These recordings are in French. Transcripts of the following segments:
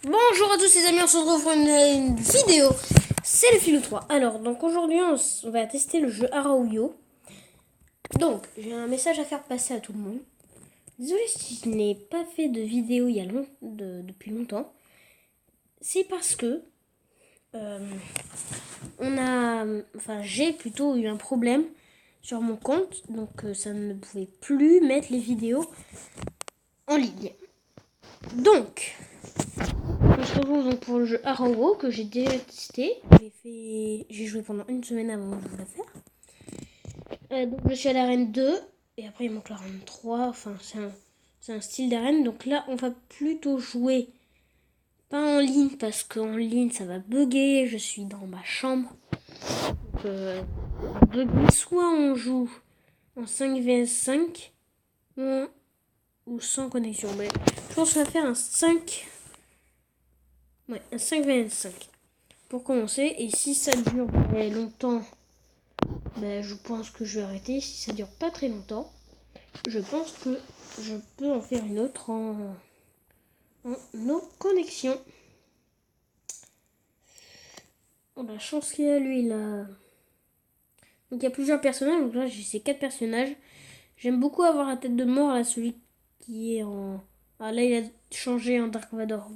Bonjour à tous les amis, on se retrouve pour une vidéo. C'est le Philo 3. Alors, donc aujourd'hui, on va tester le jeu Araouyo. Donc, j'ai un message à faire passer à tout le monde. Désolé si je n'ai pas fait de vidéo depuis longtemps. C'est parce que j'ai plutôt eu un problème sur mon compte. Donc, ça ne pouvait plus mettre les vidéos en ligne. Donc, on se retrouve donc pour le jeu Araouyo que j'ai déjà testé. J'ai joué pendant une semaine avant de le faire. Donc je suis à l'arène 2 et après il manque l'arène 3. Enfin, c'est un style d'arène. Donc là, on va plutôt jouer pas en ligne parce qu'en ligne ça va bugger. Je suis dans ma chambre. Donc, bugger. Soit on joue en 5 vs 5 ou sans connexion. Mais je pense qu'on va faire un 5. Ouais, un 5 vs 5 pour commencer. Et si ça dure longtemps, je pense que je vais arrêter. Si ça dure pas très longtemps, je pense que je peux en faire une autre en nos connexions. Oh, la chance qu'il a lui là. Donc il y a plusieurs personnages. Donc là j'ai ces 4 personnages. J'aime beaucoup avoir la tête de mort là, celui qui est en. Ah là il a changé en Dark Vador.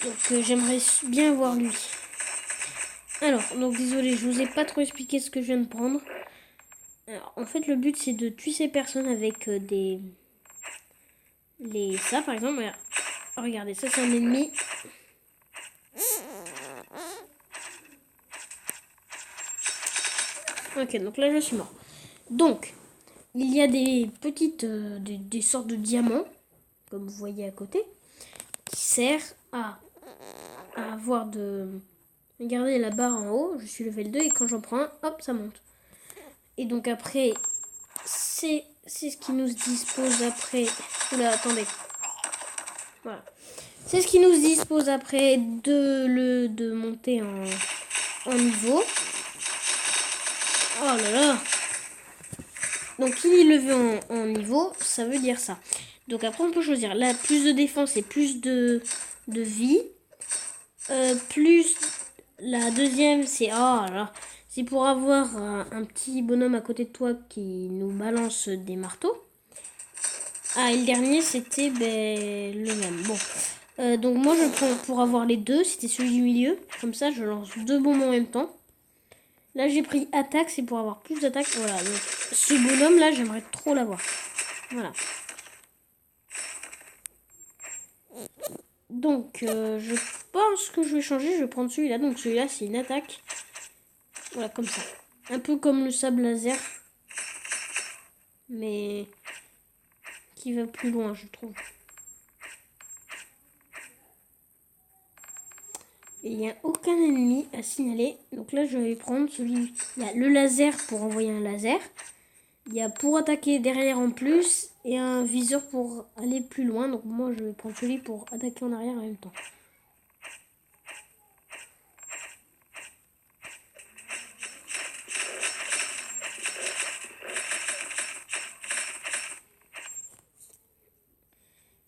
Donc j'aimerais bien voir lui. Alors, donc désolé, je vous ai pas trop expliqué ce que je viens de prendre. Alors, en fait le but c'est de tuer ces personnes avec ça par exemple. Regardez, ça c'est un ennemi. Ok, donc là je suis mort. Donc, il y a des petites, des sortes de diamants, comme vous voyez à côté, qui servent à avoir de... Regardez la barre en haut, je suis level 2 et quand j'en prends un, hop, ça monte. Et donc après, c'est ce qui nous dispose après... Oula, attendez. Voilà. C'est ce qui nous dispose après de monter en niveau. Oh là là. Donc il est levé en niveau, ça veut dire ça. Donc après on peut choisir là plus de défense et plus de vie. Plus la deuxième c'est c'est pour avoir un petit bonhomme à côté de toi qui nous balance des marteaux. Ah et le dernier c'était le même. Bon. Donc moi je prends pour avoir les deux, c'était celui du milieu. Comme ça je lance deux bombes en même temps. Là j'ai pris attaque, c'est pour avoir plus d'attaque. Voilà, donc ce bonhomme là j'aimerais trop l'avoir. Voilà. Donc je pense que je vais changer, je vais prendre celui-là. Donc celui-là c'est une attaque. Voilà, comme ça. Un peu comme le sable laser. Mais qui va plus loin je trouve. Et il n'y a aucun ennemi à signaler. Donc là je vais prendre celui... Il y a le laser pour envoyer un laser. Il y a pour attaquer derrière en plus. Et un viseur pour aller plus loin. Donc moi je vais prendre celui pour attaquer en arrière en même temps.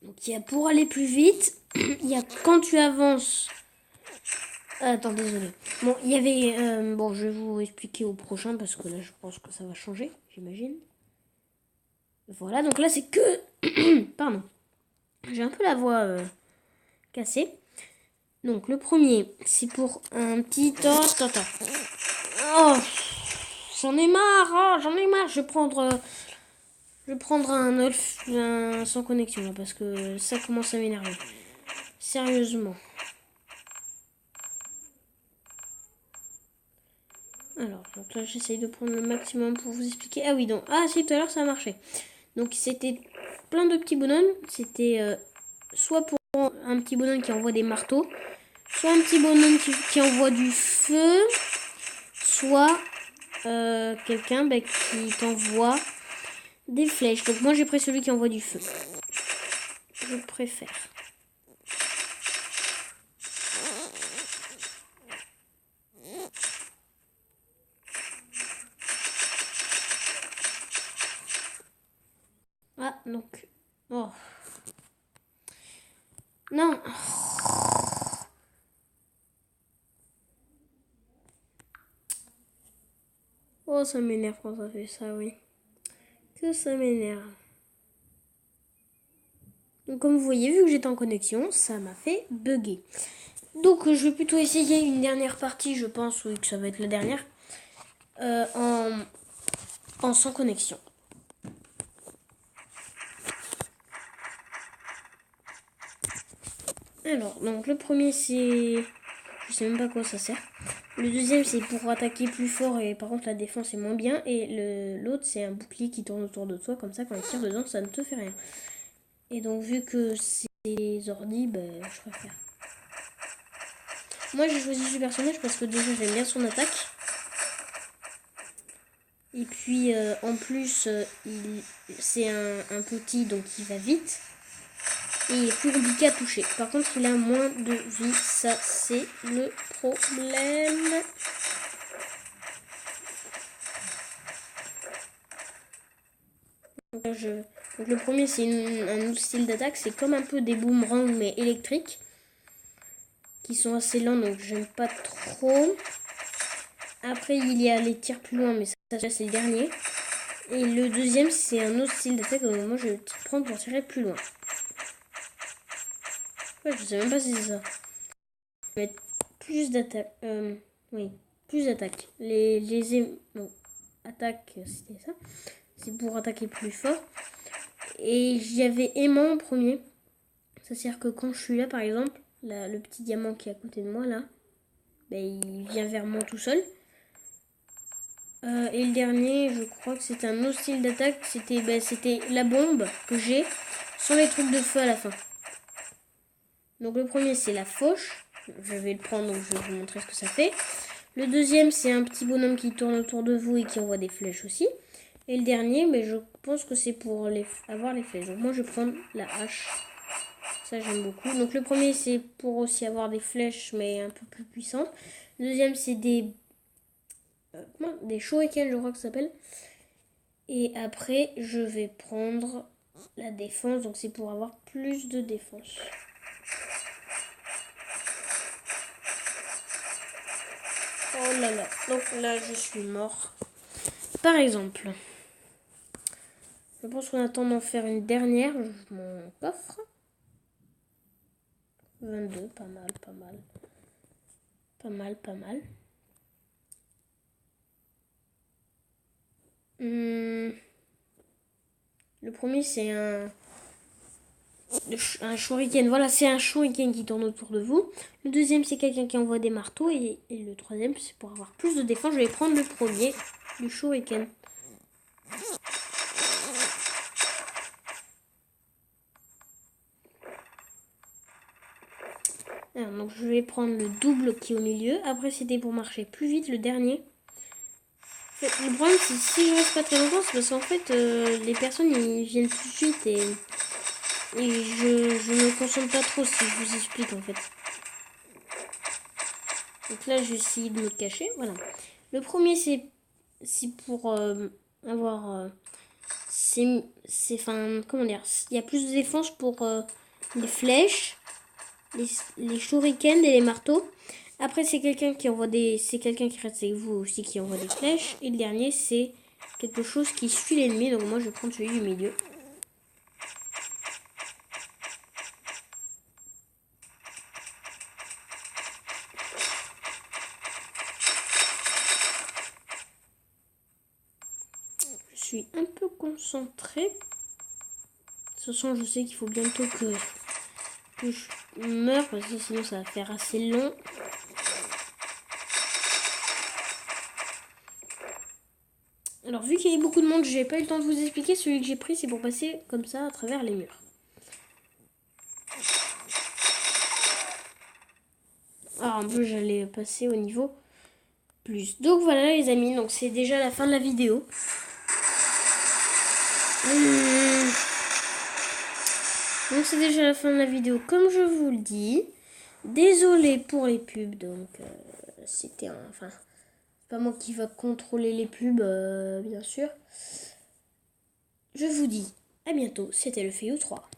Donc il y a pour aller plus vite. Il y a quand tu avances. Attends, désolé. Bon, il y avait... bon, je vais vous expliquer au prochain parce que là, je pense que ça va changer, j'imagine. Voilà, donc là, c'est que... Pardon. J'ai un peu la voix cassée. Donc, le premier, c'est pour un petit... Attends. Oh, j'en ai marre. Oh, j'en ai marre. Je vais prendre un elf sans connexion, là, parce que ça commence à m'énerver. Sérieusement. Alors, donc là, j'essaye de prendre le maximum pour vous expliquer. Ah oui, donc... Ah, si, tout à l'heure, ça a marché. Donc, c'était plein de petits bonhommes. C'était soit pour un petit bonhomme qui envoie des marteaux, soit un petit bonhomme qui envoie du feu, soit quelqu'un qui t'envoie des flèches. Donc, moi, j'ai pris celui qui envoie du feu. Je préfère. Ah, donc... Oh. Non. Oh, ça m'énerve quand ça fait ça, oui. Que ça m'énerve. Donc comme vous voyez, vu que j'étais en connexion, ça m'a fait bugger. Donc je vais plutôt essayer une dernière partie, je pense, oui que ça va être la dernière, en sans connexion. Alors, donc le premier c'est... Je sais même pas à quoi ça sert. Le deuxième c'est pour attaquer plus fort et par contre la défense est moins bien. Et l'autre c'est un bouclier qui tourne autour de toi, comme ça quand il tire dedans ça ne te fait rien. Et donc vu que c'est les ordi, ben, je préfère. Moi j'ai choisi ce personnage parce que déjà j'aime bien son attaque. Et puis en plus c'est un petit donc il va vite. Et il est plus compliqué à toucher. Par contre il a moins de vie. Ça c'est le problème. Donc le premier c'est un autre style d'attaque. C'est comme un peu des boomerangs mais électriques. Qui sont assez lents donc j'aime pas trop. Après il y a les tirs plus loin mais ça c'est le dernier. Et le deuxième c'est un autre style d'attaque. Donc moi je vais prendre pour tirer plus loin. Ouais, je sais même pas si c'est ça. Mettre plus d'attaque. Oui, plus d'attaque. Non, attaque, c'était ça. C'est pour attaquer plus fort. Et j'avais aimant en premier. Ça veut dire que quand je suis là, par exemple, là, le petit diamant qui est à côté de moi, là, ben, il vient vers moi tout seul. Et le dernier, je crois que c'était un autre style d'attaque. C'était la bombe que j'ai, sans les trucs de feu à la fin. Donc le premier, c'est la fauche. Je vais le prendre, donc je vais vous montrer ce que ça fait. Le deuxième, c'est un petit bonhomme qui tourne autour de vous et qui envoie des flèches aussi. Et le dernier, mais je pense que c'est pour avoir les flèches. Donc moi, je vais prendre la hache. Ça, j'aime beaucoup. Donc le premier, c'est pour aussi avoir des flèches, mais un peu plus puissantes. Le deuxième, c'est des shurikens, je crois que ça s'appelle. Et après, je vais prendre la défense. Donc c'est pour avoir plus de défense. Oh là là. Donc là, je suis mort. Par exemple, je pense qu'on attend d'en faire une dernière. Mon coffre. 22, pas mal, pas mal. Pas mal, pas mal. Le premier, c'est un shuriken. Voilà, c'est un shuriken qui tourne autour de vous. Le deuxième, c'est quelqu'un qui envoie des marteaux. Et le troisième, c'est pour avoir plus de défense. Je vais prendre le premier, le shuriken. Alors, donc je vais prendre le double qui est au milieu. Après, c'était pour marcher plus vite, le dernier. Le problème, c'est si je reste pas très longtemps, c'est parce qu'en fait, les personnes, ils viennent tout de suite et je me concentre pas trop si je vous explique, en fait. Donc là, je vais essayer de me cacher, voilà. Le premier, c'est pour avoir... enfin, comment dire, il y a plus de défense pour les flèches, les shurikens et les marteaux. Après, c'est quelqu'un qui envoie c'est quelqu'un qui reste avec vous aussi qui envoie des flèches. Et le dernier, c'est quelque chose qui suit l'ennemi. Donc moi, je vais prendre celui du milieu. Je suis un peu concentrée. De toute façon, je sais qu'il faut bientôt que je meure parce que sinon ça va faire assez long. Alors vu qu'il y avait beaucoup de monde, j'ai pas eu le temps de vous expliquer. Celui que j'ai pris, c'est pour passer comme ça à travers les murs. Alors un peu j'allais passer au niveau plus. Donc voilà les amis, donc c'est déjà la fin de la vidéo. Donc c'est déjà la fin de la vidéo comme je vous le dis. Désolé pour les pubs, donc c'était enfin pas moi qui va contrôler les pubs bien sûr. Je vous dis à bientôt, c'était le Fayou 3.